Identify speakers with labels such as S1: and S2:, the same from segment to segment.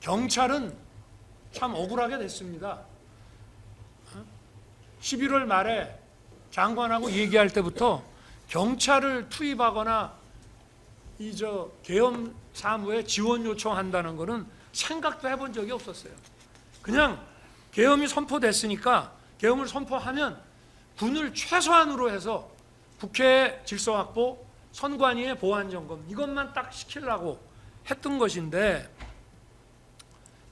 S1: 경찰은 참 억울하게 됐습니다. 11월 말에 장관하고 얘기할 때부터 경찰을 투입하거나 계엄 사무에 지원 요청한다는 것은 생각도 해본 적이 없었어요. 그냥 계엄이 선포됐으니까 계엄을 선포하면 군을 최소한으로 해서 국회 질서 확보, 선관위의 보안 점검 이것만 딱 시키려고 했던 것인데,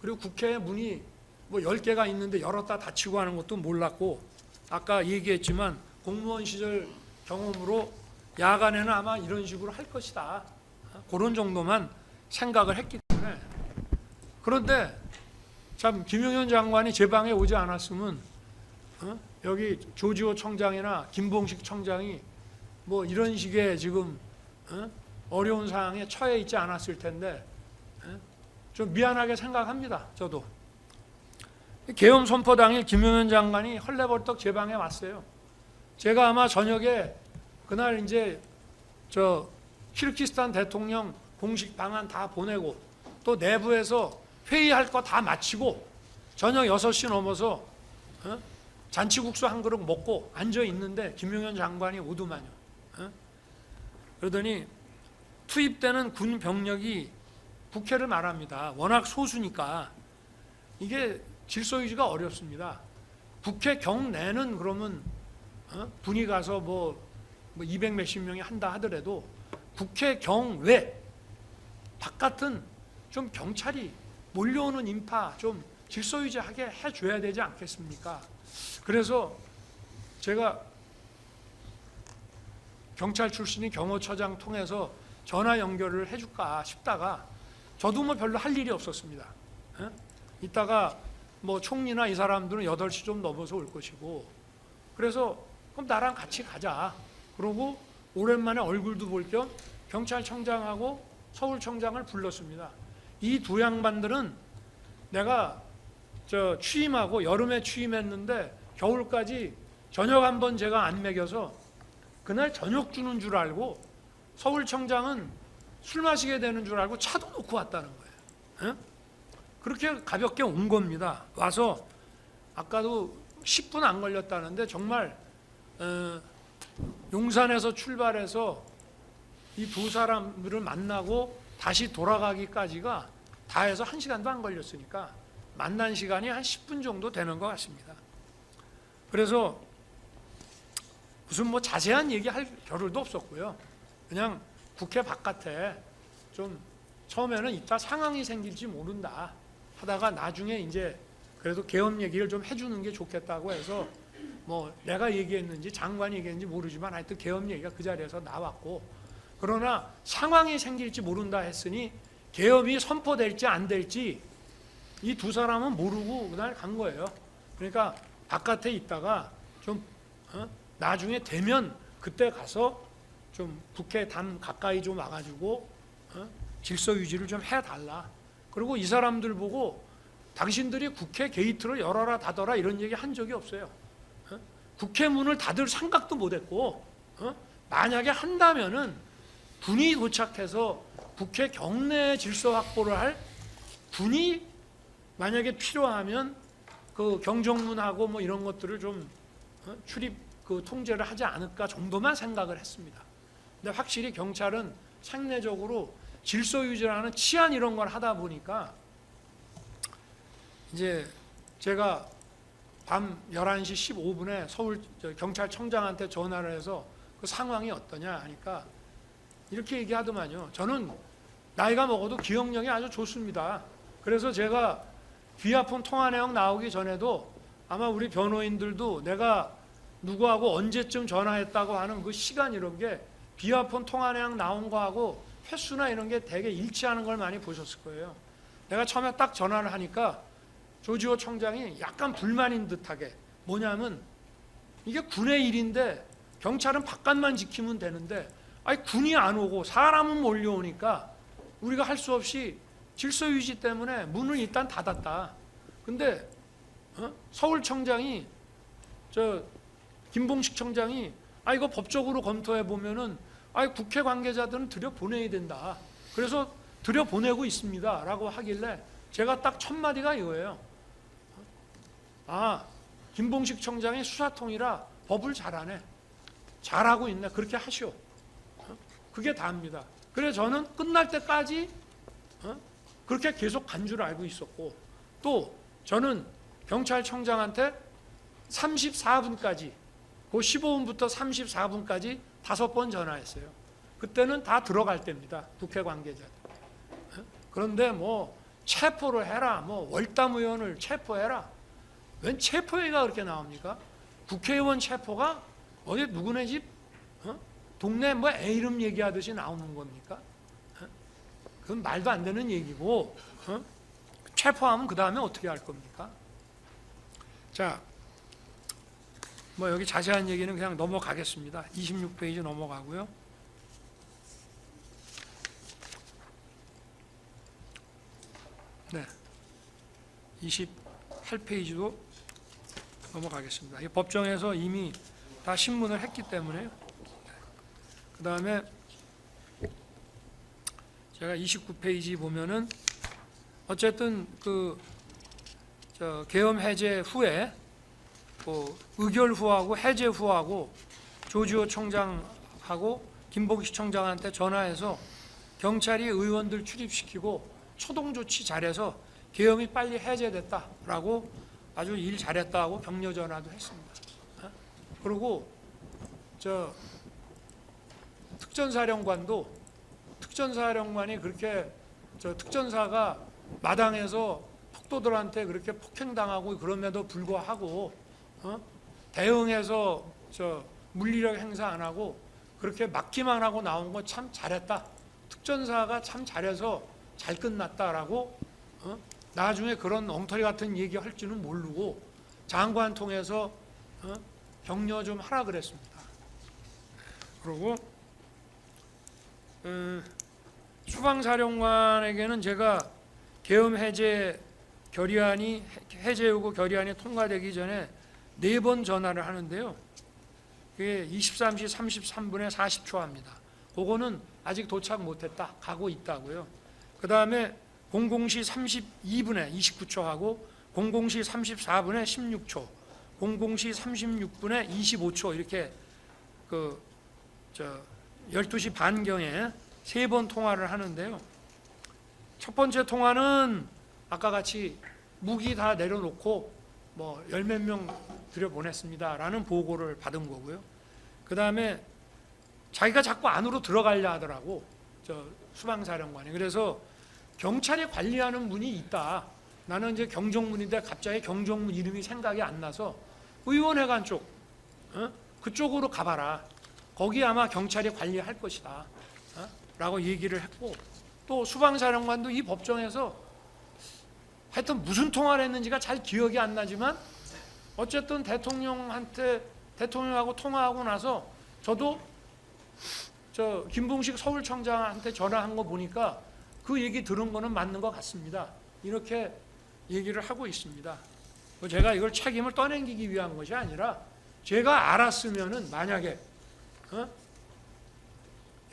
S1: 그리고 국회 문이 뭐 10개가 있는데 열었다 닫히고 하는 것도 몰랐고, 아까 얘기했지만 공무원 시절 경험으로 야간에는 아마 이런 식으로 할 것이다, 그런 정도만 생각을 했기 때문에. 그런데 참 김용현 장관이 제 방에 오지 않았으면 여기 조지호 청장이나 김봉식 청장이 뭐 이런 식의 지금 어려운 상황에 처해 있지 않았을 텐데 좀 미안하게 생각합니다. 저도 계엄 선포 당일 김용현 장관이 헐레벌떡 제 방에 왔어요. 제가 아마 저녁에 그날 이제 키르기스탄 대통령 공식 방안 다 보내고 또 내부에서 회의할 거 다 마치고 저녁 6시 넘어서 잔치국수 한 그릇 먹고 앉아 있는데 김용현 장관이 오더만요. 그러더니 투입되는 군 병력이 국회를 말합니다. 워낙 소수니까 이게 질서 유지가 어렵습니다. 국회 경내는 그러면 군이 가서 뭐 200 몇십 명이 한다 하더라도 국회 경외 바깥은 좀 경찰이 몰려오는 인파 좀 질서 유지하게 해줘야 되지 않겠습니까? 그래서 제가 경찰 출신인 경호처장 통해서 전화 연결을 해줄까 싶다가 저도 뭐 별로 할 일이 없었습니다. 이따가 뭐 총리나 이 사람들은 8시 좀 넘어서 올 것이고, 그래서 그럼 나랑 같이 가자. 그러고 오랜만에 얼굴도 볼 겸 경찰청장하고 서울청장을 불렀습니다. 이 두 양반들은 내가 취임하고 여름에 취임했는데 겨울까지 저녁 한번 제가 안 먹여서 그날 저녁 주는 줄 알고, 서울청장은 술 마시게 되는 줄 알고 차도 놓고 왔다는 거예요. 그렇게 가볍게 온 겁니다. 와서 아까도 10분 안 걸렸다는데 정말 용산에서 출발해서 이 두 사람들을 만나고 다시 돌아가기까지가 다 해서 1시간도 안 걸렸으니까 만난 시간이 한 10분 정도 되는 것 같습니다. 그래서 무슨 뭐 자세한 얘기할 겨를도 없었고요. 그냥 국회 바깥에 좀 처음에는 이따 상황이 생길지 모른다 하다가 나중에 이제 그래도 계엄 얘기를 좀 해주는 게 좋겠다고 해서 뭐 내가 얘기했는지 장관이 얘기했는지 모르지만 하여튼 계엄 얘기가 그 자리에서 나왔고, 그러나 상황이 생길지 모른다 했으니 계엄이 선포될지 안 될지 이 두 사람은 모르고 그날 간 거예요. 그러니까 바깥에 있다가 좀 나중에 되면 그때 가서 좀 국회 담 가까이 좀 와가지고 질서 유지를 좀 해달라. 그리고 이 사람들 보고 당신들이 국회 게이트를 열어라 닫아라 이런 얘기 한 적이 없어요. 국회 문을 닫을 생각도 못했고, 만약에 한다면은 군이 도착해서 국회 경내 질서 확보를 할 군이 만약에 필요하면 그 경정문하고 뭐 이런 것들을 좀 출입 통제를 하지 않을까 정도만 생각을 했습니다. 근데 확실히 경찰은 상례적으로 질서 유지라는 치안 이런 걸 하다 보니까 이제 제가 밤 11시 15분에 서울 경찰청장한테 전화를 해서 그 상황이 어떠냐 하니까 이렇게 얘기하더만요. 저는 나이가 먹어도 기억력이 아주 좋습니다. 그래서 제가 귀하폰 통화 내용 나오기 전에도 아마 우리 변호인들도 내가 누구하고 언제쯤 전화했다고 하는 그 시간 이런 게 비화폰 통화 내용 나온 거하고 횟수나 이런 게 되게 일치하는 걸 많이 보셨을 거예요. 내가 처음에 딱 전화를 하니까 조지호 청장이 약간 불만인 듯하게, 뭐냐면 이게 군의 일인데 경찰은 바깥만 지키면 되는데 아니 군이 안 오고 사람은 몰려오니까 우리가 할 수 없이 질서 유지 때문에 문을 일단 닫았다. 근데 서울청장이 김봉식 청장이 이거 법적으로 검토해 보면은 국회 관계자들은 들여보내야 된다. 그래서 들여보내고 있습니다 라고 하길래 제가 딱 첫 마디가 이거예요. 아, 김봉식 청장이 수사통이라 법을 잘하네. 잘하고 있네. 그렇게 하시오. 그게 다입니다. 그래서 저는 끝날 때까지 그렇게 계속 간 줄 알고 있었고, 또 저는 경찰청장한테 34분까지, 그 15분부터 34분까지 5번 전화했어요. 그때는 다 들어갈 때입니다. 국회 관계자. 그런데 뭐 체포를 해라, 뭐 월담 의원을 체포해라. 웬 체포회의가 그렇게 나옵니까? 국회의원 체포가 어디 누구네 집 동네 뭐 애 이름 얘기하듯이 나오는 겁니까? 그건 말도 안 되는 얘기고, 체포하면 그 다음에 어떻게 할 겁니까? 자, 뭐 여기 자세한 얘기는 그냥 넘어가겠습니다. 26페이지 넘어가고요. 네, 28페이지도 넘어가겠습니다. 이 법정에서 이미 다 신문을 했기 때문에요. 그 다음에 제가 29페이지 보면은 어쨌든 계엄 해제 후에 의결 후하고 해제 후하고 조지호 청장하고 김봉식 청장한테 전화해서 경찰이 의원들 출입시키고 초동 조치 잘해서 계엄이 빨리 해제됐다라고 아주 일 잘했다고 격려 전화도 했습니다. 그리고 특전사령관이 그렇게 특전사가 마당에서 폭도들한테 그렇게 폭행당하고 그럼에도 불구하고 대응해서 물리력 행사 안 하고 그렇게 막기만 하고 나온 거 참 잘했다. 특전사가 참 잘해서 잘 끝났다라고 나중에 그런 엉터리 같은 얘기 할 줄은 모르고 장관 통해서 격려 좀 하라 그랬습니다. 그리고 수방사령관에게는 제가 계엄 해제 결의안이 해제하고 결의안이 통과되기 전에 4번 전화를 하는데요. 그게 23시 33분에 40초 합니다. 그거는 아직 도착 못했다. 가고 있다고요. 그 다음에 00시 32분에 29초 하고 00시 34분에 16초, 00시 36분에 25초 이렇게 12시 반경에 3번 통화를 하는데요. 첫 번째 통화는 아까 같이 무기 다 내려놓고 뭐 10몇 명 들여보냈습니다라는 보고를 받은 거고요. 그 다음에 자기가 자꾸 안으로 들어가려 하더라고, 수방사령관이. 그래서 경찰이 관리하는 문이 있다. 나는 이제 경정문인데 갑자기 경정문 이름이 생각이 안 나서 의원회관 쪽, 그쪽으로 가봐라. 거기 아마 경찰이 관리할 것이다. 라고 얘기를 했고, 또 수방사령관도 이 법정에서 하여튼 무슨 통화를 했는지가 잘 기억이 안 나지만 어쨌든 대통령하고 통화하고 나서 저도 김봉식 서울청장한테 전화한 거 보니까 그 얘기 들은 거는 맞는 것 같습니다. 이렇게 얘기를 하고 있습니다. 제가 이걸 책임을 떠넘기기 위한 것이 아니라 제가 알았으면은 만약에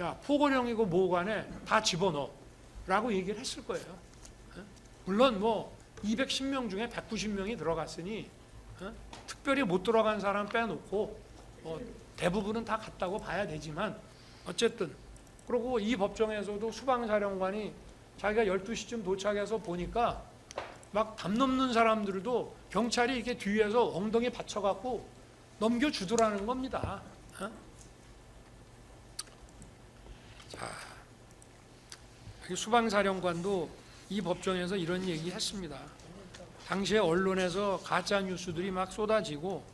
S1: 야, 포고령이고 뭐간에 다 집어넣어 라고 얘기를 했을 거예요. 물론 뭐 210명 중에 190명이 들어갔으니 특별히 못 들어간 사람 빼놓고 대부분은 다 갔다고 봐야 되지만, 어쨌든 그리고 이 법정에서도 수방사령관이 자기가 12시쯤 도착해서 보니까 막 담 넘는 사람들도 경찰이 이렇게 뒤에서 엉덩이 받쳐갖고 넘겨주더라는 겁니다. 자, 수방사령관도 이 법정에서 이런 얘기 했습니다. 당시에 언론에서 가짜 뉴스들이 막 쏟아지고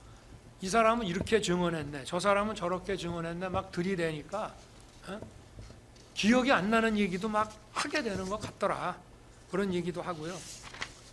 S1: 이 사람은 이렇게 증언했네, 저 사람은 저렇게 증언했네 막 들이대니까 기억이 안 나는 얘기도 막 하게 되는 것 같더라. 그런 얘기도 하고요.